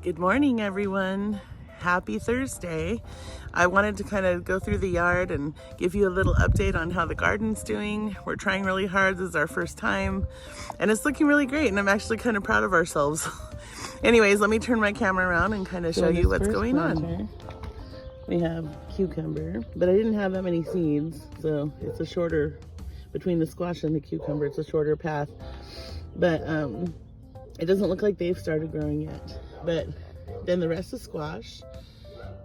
Good morning, everyone. Happy Thursday. I wanted to kind of go through the yard and give you a little update on how the garden's doing. We're trying really hard. This is our first time and it's looking really great, and I'm actually kind of proud of ourselves. Anyways, let me turn my camera around and kind of show you what's going on. We have cucumber, but I didn't have that many seeds, so it's a shorter, between the squash and the cucumber, it's a shorter path. But it doesn't look like they've started growing yet. But then the rest is squash.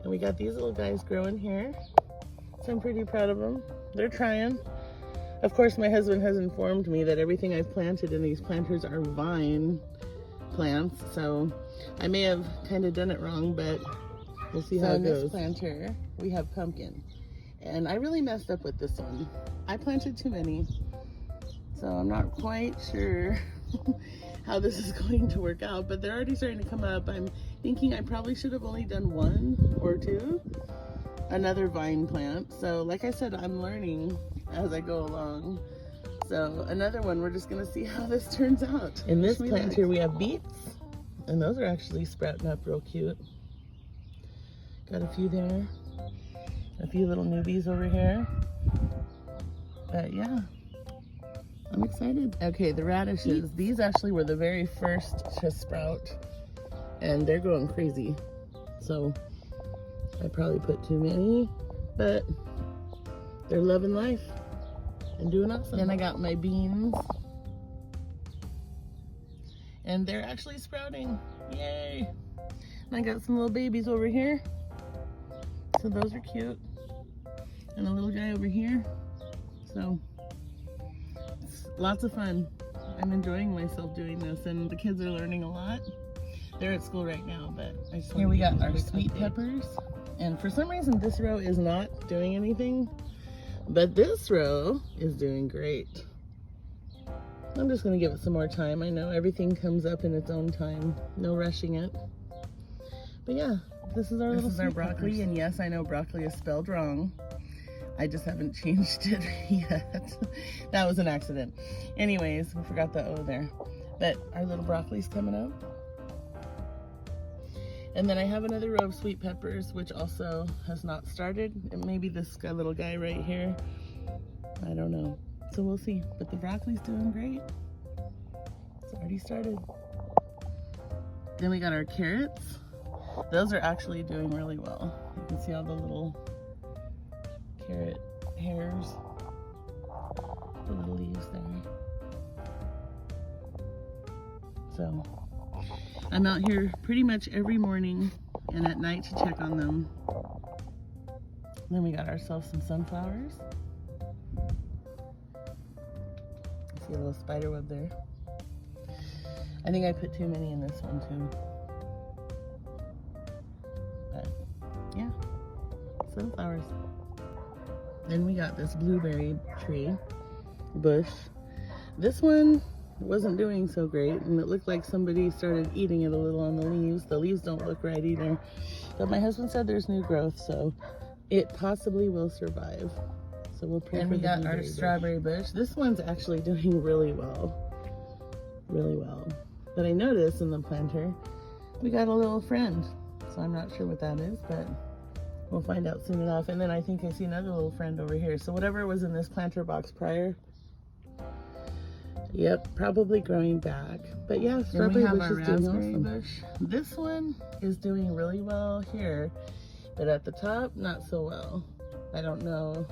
And we got these little guys growing here. So I'm pretty proud of them. They're trying. Of course, my husband has informed me that everything I've planted in these planters are vine plants. So I may have kind of done it wrong, but we'll see how it goes. In this planter, we have pumpkin. And I really messed up with this one. I planted too many. So I'm not quite sure how this is going to work out, but they're already starting to come up. I'm thinking I probably should have only done one or two, another vine plant. So like I said, I'm learning as I go along. So another one, we're just gonna see how this turns out. In this plant here we have beets, and those are actually sprouting up real cute. Got a few there, a few little newbies over here. But yeah, I'm excited. Okay, the radishes, these actually were the very first to sprout, and they're going crazy. So I probably put too many, but they're loving life and doing awesome. Then I got my beans, and they're actually sprouting. Yay! And I got some little babies over here, so those are cute, and a little guy over here. So it's lots of fun. I'm enjoying myself doing this, and the kids are learning a lot. They're at school right now, but I just here we got our sweet peppers, and for some reason this row is not doing anything, but this row is doing great. I'm just gonna give it some more time. I know everything comes up in its own time, no rushing it. But yeah, this is our broccoli, and yes, I know broccoli is spelled wrong. I just haven't changed it yet. That was an accident. Anyways, we forgot the O there. But our little broccoli's coming up. And then I have another row of sweet peppers, which also has not started. And maybe this little guy right here. I don't know. So we'll see. But the broccoli's doing great. It's already started. Then we got our carrots. Those are actually doing really well. You can see all the little carrot hairs, the little leaves there. So I'm out here pretty much every morning and at night to check on them. Then we got ourselves some sunflowers. See a little spider web there. I think I put too many in this one too. But yeah, sunflowers. Then we got this blueberry tree bush. This one wasn't doing so great, and it looked like somebody started eating it a little on the leaves. The leaves don't look right either. But my husband said there's new growth, so it possibly will survive. So we'll pray. And we got our strawberry bush. This one's actually doing really well. Really well. But I noticed in the planter, we got a little friend. So I'm not sure what that is, but we'll find out soon enough. And then I think I see another little friend over here. So whatever was in this planter box prior, yep, probably growing back. But yeah, strawberry bush is doing awesome. This one is doing really well here, but at the top, not so well. I don't know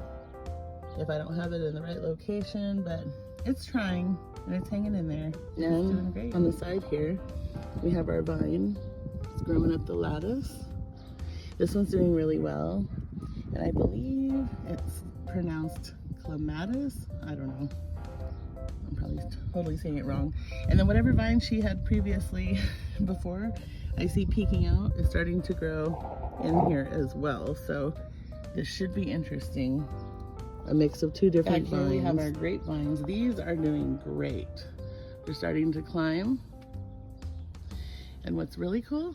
if I don't have it in the right location, but it's trying and it's hanging in there. And it's doing great. On the side here, we have our vine. It's growing up the lattice. This one's doing really well, and I believe it's pronounced clematis. I don't know. I'm probably totally saying it wrong. And then whatever vine she had previously before, I see peeking out, is starting to grow in here as well. So this should be interesting. A mix of two different vines. Here we have our grapevines. These are doing great. They're starting to climb. And what's really cool,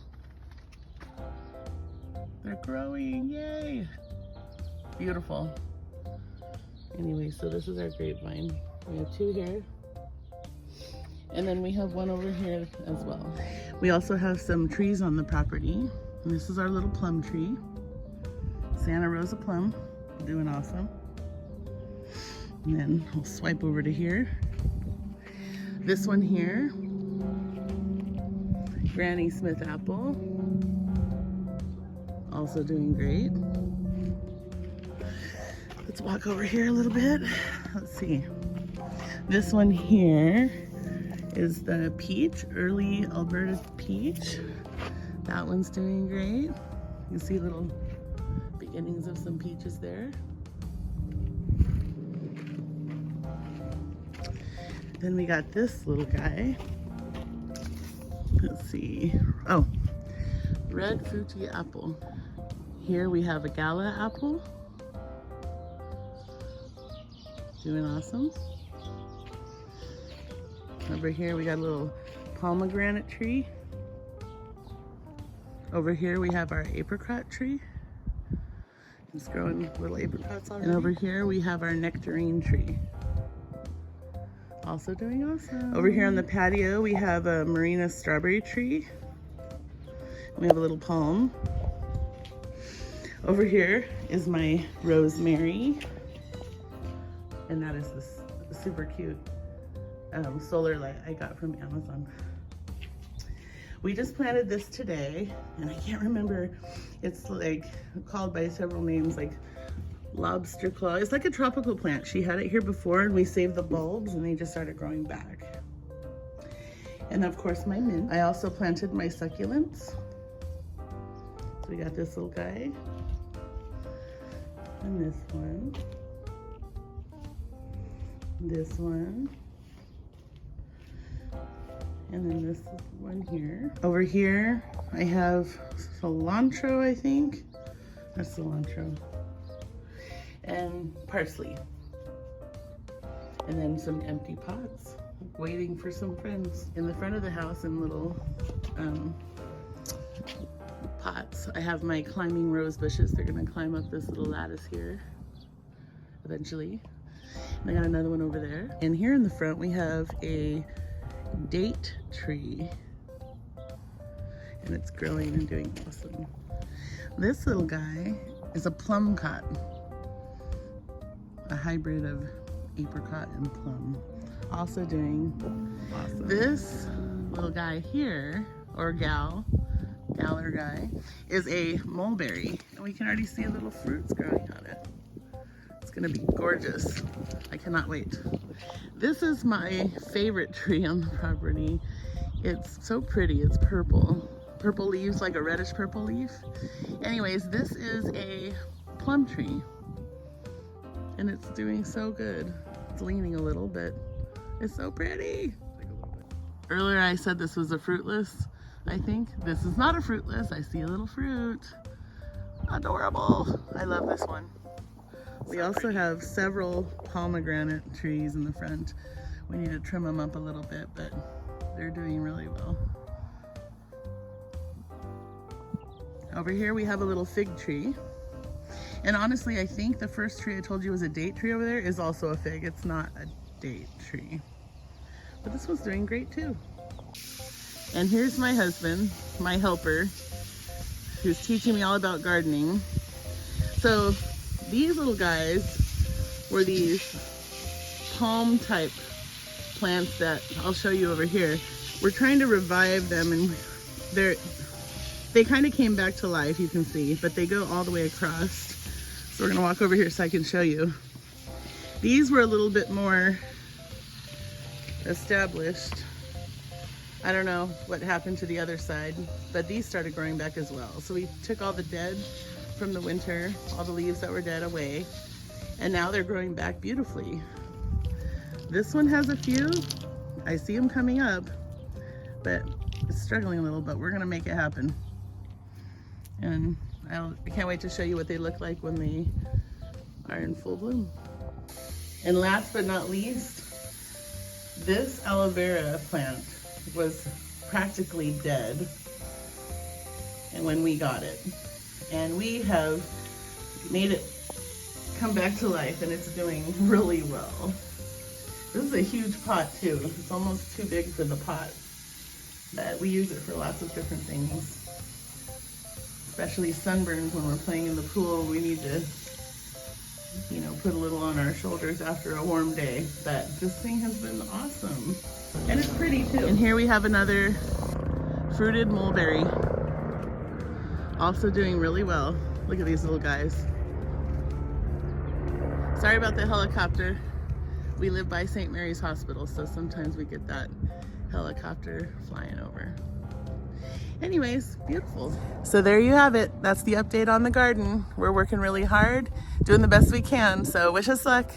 they're growing, yay! Beautiful. Anyway, so this is our grapevine. We have two here. And then we have one over here as well. We also have some trees on the property. And this is our little plum tree. Santa Rosa plum, doing awesome. And then we'll swipe over to here. This one here, Granny Smith apple, also doing great. Let's walk over here a little bit. Let's see. This one here is the peach, early Alberta peach. That one's doing great. You can see little beginnings of some peaches there. Then we got this little guy. Let's see. Oh, red Fuji apple. Here we have a Gala apple. Doing awesome. Over here we got a little pomegranate tree. Over here we have our apricot tree. It's growing little apricots already. And over here we have our nectarine tree. Also doing awesome. Over here on the patio we have a Marina strawberry tree. We have a little palm. Over here is my rosemary. And that is this super cute solar light I got from Amazon. We just planted this today, and I can't remember, it's like called by several names, like lobster claw. It's like a tropical plant. She had it here before and we saved the bulbs and they just started growing back. And of course my mint. I also planted my succulents. So we got this little guy and this one. This one, and then this one here. Over here, I have cilantro, I think. That's cilantro. And parsley. And then some empty pots, waiting for some friends. In the front of the house in little pots, I have my climbing rose bushes. They're gonna climb up this little lattice here eventually. And I got another one over there. And here in the front we have a date tree. And it's growing and doing awesome. This little guy is a plum cot. A hybrid of apricot and plum. Also doing awesome. This little guy here, or gal or guy, is a mulberry. And we can already see little fruits growing on it. It's gonna be gorgeous. I cannot wait. This is my favorite tree on the property. It's so pretty, it's purple. Purple leaves, like a reddish purple leaf. Anyways, this is a plum tree. And it's doing so good. It's leaning a little, but it's so pretty. Earlier I said this was a fruitless, I think. This is not a fruitless, I see a little fruit. Adorable. I love this one. We also have several pomegranate trees in the front. We need to trim them up a little bit, but they're doing really well. Over here we have a little fig tree. And honestly, I think the first tree I told you was a date tree over there is also a fig. It's not a date tree. But this one's doing great too. And here's my husband, my helper, who's teaching me all about gardening. So these little guys were these palm type plants that I'll show you over here. We're trying to revive them, and they kind of came back to life, you can see, but they go all the way across. So we're gonna walk over here so I can show you. These were a little bit more established. I don't know what happened to the other side, but these started growing back as well. So we took all the dead from the winter, all the leaves that were dead away, and now they're growing back beautifully. This one has a few. I see them coming up, but it's struggling a little, but we're gonna make it happen. And I can't wait to show you what they look like when they are in full bloom. And last but not least, this aloe vera plant was practically dead and when we got it. And we have made it come back to life, and it's doing really well. This is a huge pot too. It's almost too big for the pot. But we use it for lots of different things, especially sunburns when we're playing in the pool. We need to, you know, put a little on our shoulders after a warm day. But this thing has been awesome. And it's pretty too. And here we have another fruited mulberry. Also doing really well. Look at these little guys. Sorry about the helicopter. We live by St. Mary's Hospital, so sometimes we get that helicopter flying over. Anyways, beautiful. So there you have it. That's the update on the garden. We're working really hard, doing the best we can, so wish us luck.